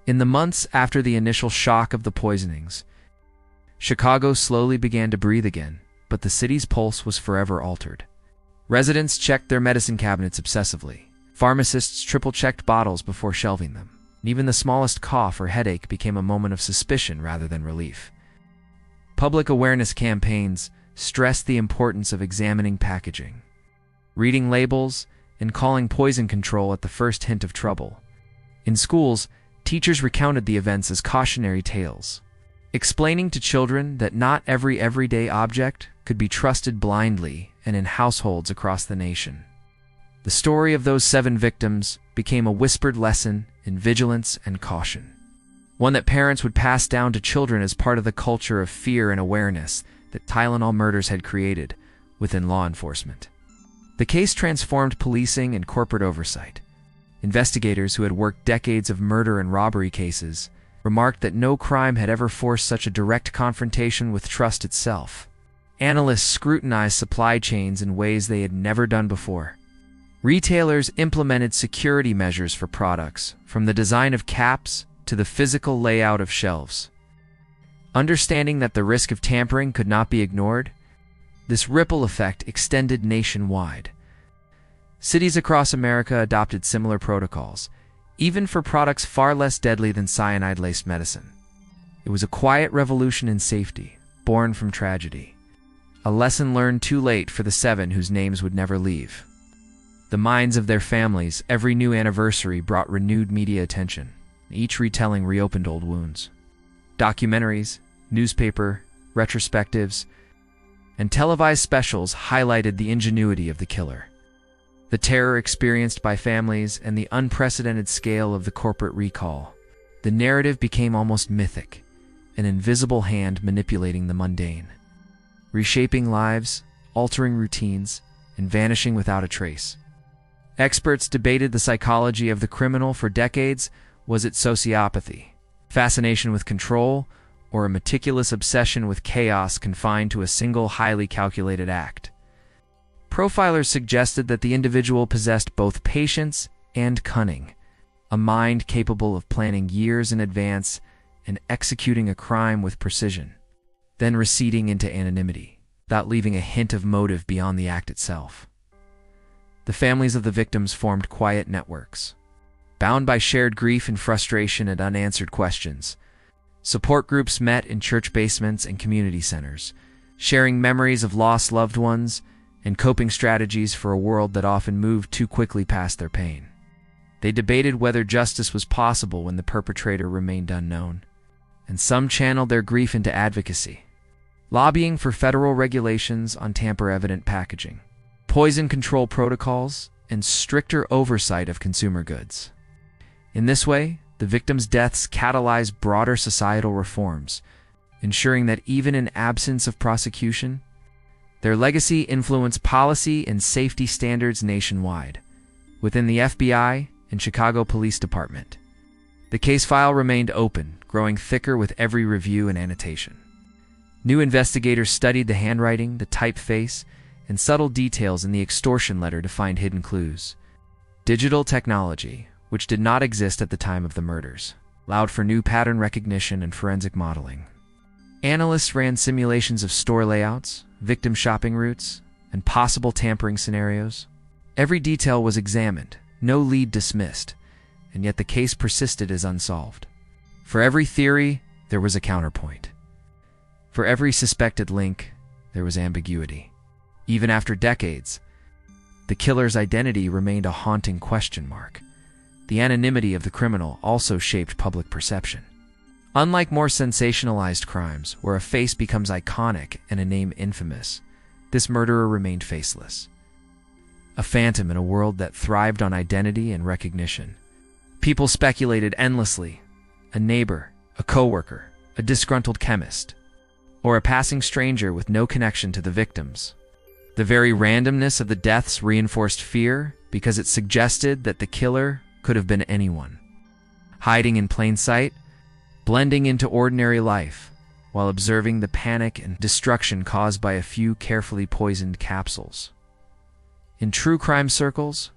In the months after the initial shock of the poisonings, Chicago slowly began to breathe again, but the city's pulse was forever altered. Residents checked their medicine cabinets obsessively. Pharmacists triple-checked bottles before shelving them. Even the smallest cough or headache became a moment of suspicion rather than relief. Public awareness campaigns stressed the importance of examining packaging, reading labels, and calling poison control at the first hint of trouble. In schools, teachers recounted the events as cautionary tales, explaining to children that not every everyday object could be trusted blindly and in households across the nation. The story of those 7 victims became a whispered lesson in vigilance and caution, one that parents would pass down to children as part of the culture of fear and awareness that Tylenol murders had created within law enforcement. The case transformed policing and corporate oversight. Investigators who had worked decades of murder and robbery cases remarked that no crime had ever forced such a direct confrontation with trust itself. Analysts scrutinized supply chains in ways they had never done before. Retailers implemented security measures for products, from the design of caps to the physical layout of shelves. Understanding that the risk of tampering could not be ignored, this ripple effect extended nationwide. Cities across America adopted similar protocols, even for products far less deadly than cyanide-laced medicine. It was a quiet revolution in safety, born from tragedy. A lesson learned too late for the 7 whose names would never leave the minds of their families. Every new anniversary brought renewed media attention, each retelling reopened old wounds. Documentaries, newspaper, retrospectives, and televised specials highlighted the ingenuity of the killer, the terror experienced by families, and the unprecedented scale of the corporate recall. The narrative became almost mythic, an invisible hand manipulating the mundane, reshaping lives, altering routines, and vanishing without a trace. Experts debated the psychology of the criminal for decades. Was it sociopathy, fascination with control, or a meticulous obsession with chaos confined to a single highly calculated act? Profilers suggested that the individual possessed both patience and cunning, a mind capable of planning years in advance and executing a crime with precision, then receding into anonymity, without leaving a hint of motive beyond the act itself. The families of the victims formed quiet networks, bound by shared grief and frustration and unanswered questions. Support groups met in church basements and community centers, sharing memories of lost loved ones and coping strategies for a world that often moved too quickly past their pain. They debated whether justice was possible when the perpetrator remained unknown, and some channeled their grief into advocacy, lobbying for federal regulations on tamper-evident packaging, poison control protocols, and stricter oversight of consumer goods. In this way, the victims' deaths catalyzed broader societal reforms, ensuring that even in absence of prosecution, their legacy influenced policy and safety standards nationwide, within the FBI and Chicago Police Department. The case file remained open, growing thicker with every review and annotation. New investigators studied the handwriting, the typeface, and subtle details in the extortion letter to find hidden clues. Digital technology, which did not exist at the time of the murders, allowed for new pattern recognition and forensic modeling. Analysts ran simulations of store layouts, victim shopping routes, and possible tampering scenarios. Every detail was examined, no lead dismissed, and yet the case persisted as unsolved. For every theory, there was a counterpoint. For every suspected link, there was ambiguity. Even after decades, the killer's identity remained a haunting question mark. The anonymity of the criminal also shaped public perception. Unlike more sensationalized crimes, where a face becomes iconic and a name infamous, this murderer remained faceless. A phantom in a world that thrived on identity and recognition. People speculated endlessly. A neighbor, a coworker, a disgruntled chemist, or a passing stranger with no connection to the victims. The very randomness of the deaths reinforced fear because it suggested that the killer could have been anyone, hiding in plain sight, blending into ordinary life, while observing the panic and destruction caused by a few carefully poisoned capsules. In true crime circles,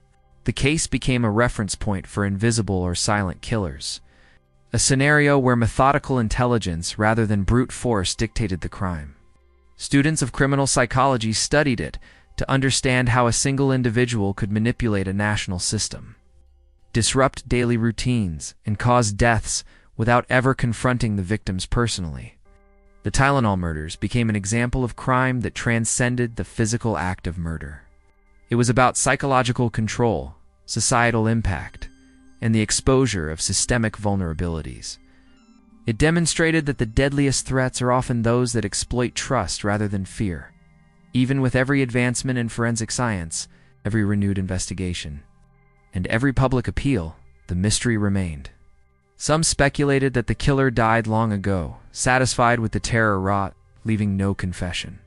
the case became a reference point for invisible or silent killers, a scenario where methodical intelligence rather than brute force dictated the crime. Students of criminal psychology studied it to understand how a single individual could manipulate a national system, disrupt daily routines, and cause deaths without ever confronting the victims personally. The Tylenol murders became an example of crime that transcended the physical act of murder. It was about psychological control, societal impact, and the exposure of systemic vulnerabilities. It demonstrated that the deadliest threats are often those that exploit trust rather than fear. Even with every advancement in forensic science, every renewed investigation, and every public appeal, the mystery remained. Some speculated that the killer died long ago, satisfied with the terror wrought, leaving no confession.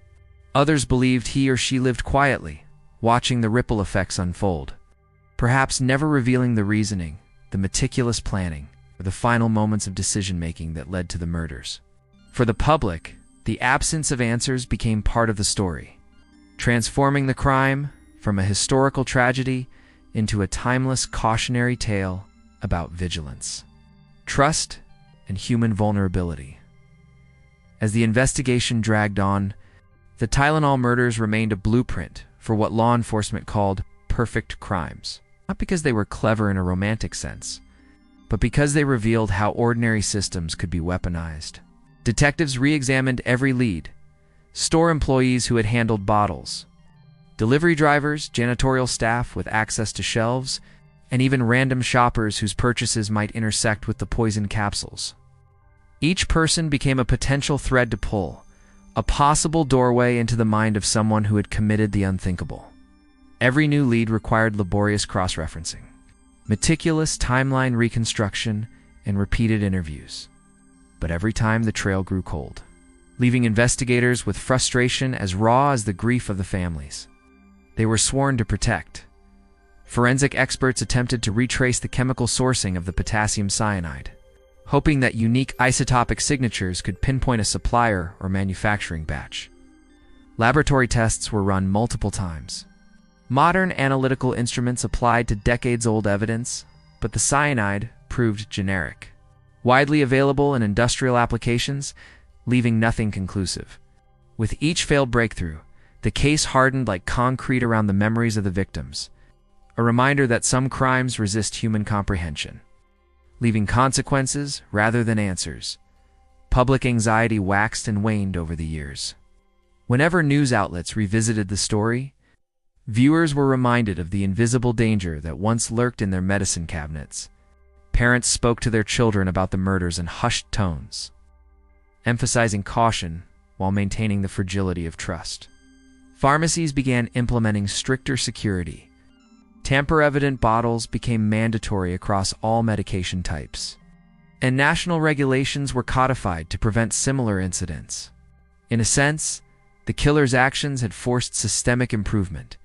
Others believed he or she lived quietly, watching the ripple effects unfold, perhaps never revealing the reasoning, the meticulous planning, or the final moments of decision-making that led to the murders. For the public, the absence of answers became part of the story, transforming the crime from a historical tragedy into a timeless cautionary tale about vigilance, trust, and human vulnerability. As the investigation dragged on, the Tylenol murders remained a blueprint for what law enforcement called perfect crimes, not because they were clever in a romantic sense, but because they revealed how ordinary systems could be weaponized. Detectives re-examined every lead: store employees who had handled bottles, delivery drivers, janitorial staff with access to shelves, and even random shoppers whose purchases might intersect with the poison capsules. Each person became a potential thread to pull, a possible doorway into the mind of someone who had committed the unthinkable. Every new lead required laborious cross-referencing, meticulous timeline reconstruction, and repeated interviews. But every time the trail grew cold, leaving investigators with frustration as raw as the grief of the families they were sworn to protect. Forensic experts attempted to retrace the chemical sourcing of the potassium cyanide, hoping that unique isotopic signatures could pinpoint a supplier or manufacturing batch. Laboratory tests were run multiple times. Modern analytical instruments applied to decades-old evidence, but the cyanide proved generic, widely available in industrial applications, leaving nothing conclusive. With each failed breakthrough, the case hardened like concrete around the memories of the victims, a reminder that some crimes resist human comprehension, leaving consequences rather than answers. Public anxiety waxed and waned over the years. Whenever news outlets revisited the story, viewers were reminded of the invisible danger that once lurked in their medicine cabinets. Parents spoke to their children about the murders in hushed tones, emphasizing caution while maintaining the fragility of trust. Pharmacies began implementing stricter security. Tamper-evident bottles became mandatory across all medication types, and national regulations were codified to prevent similar incidents. In a sense, the killer's actions had forced systemic improvement,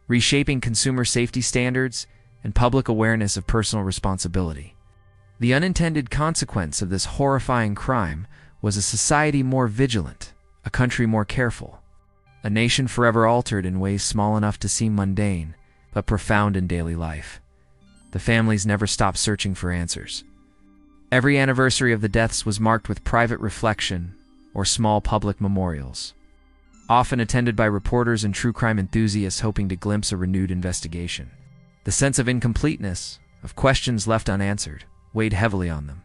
reshaping consumer safety standards and public awareness of personal responsibility. The unintended consequence of this horrifying crime was a society more vigilant, a country more careful, a nation forever altered in ways small enough to seem mundane, but profound in daily life. The families never stopped searching for answers. Every anniversary of the deaths was marked with private reflection or small public memorials, often attended by reporters and true crime enthusiasts hoping to glimpse a renewed investigation. The sense of incompleteness, of questions left unanswered, weighed heavily on them.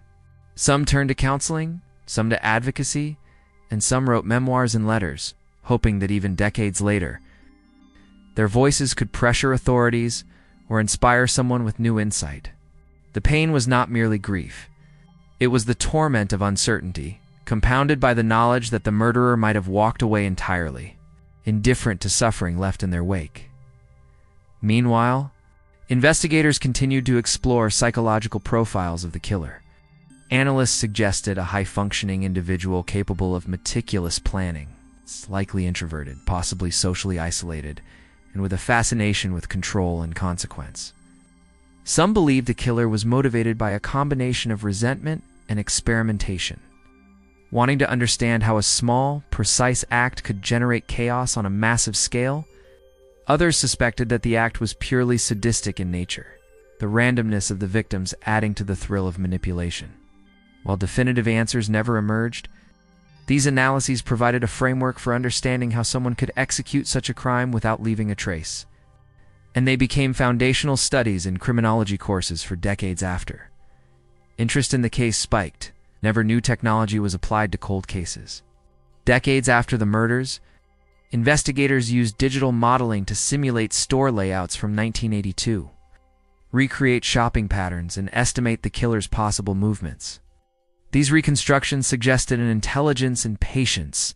Some turned to counseling, some to advocacy, and some wrote memoirs and letters, hoping that even decades later, their voices could pressure authorities or inspire someone with new insight. The pain was not merely grief. It was the torment of uncertainty, compounded by the knowledge that the murderer might have walked away entirely, indifferent to suffering left in their wake. Meanwhile, investigators continued to explore psychological profiles of the killer. Analysts suggested a high-functioning individual capable of meticulous planning, likely introverted, possibly socially isolated, and with a fascination with control and consequence. Some believed the killer was motivated by a combination of resentment and experimentation, wanting to understand how a small, precise act could generate chaos on a massive scale. Others suspected that the act was purely sadistic in nature, the randomness of the victims adding to the thrill of manipulation. While definitive answers never emerged, these analyses provided a framework for understanding how someone could execute such a crime without leaving a trace. And they became foundational studies in criminology courses for decades after. Interest in the case spiked. Never new technology was applied to cold cases. Decades after the murders, investigators used digital modeling to simulate store layouts from 1982, recreate shopping patterns, and estimate the killer's possible movements. These reconstructions suggested an intelligence and patience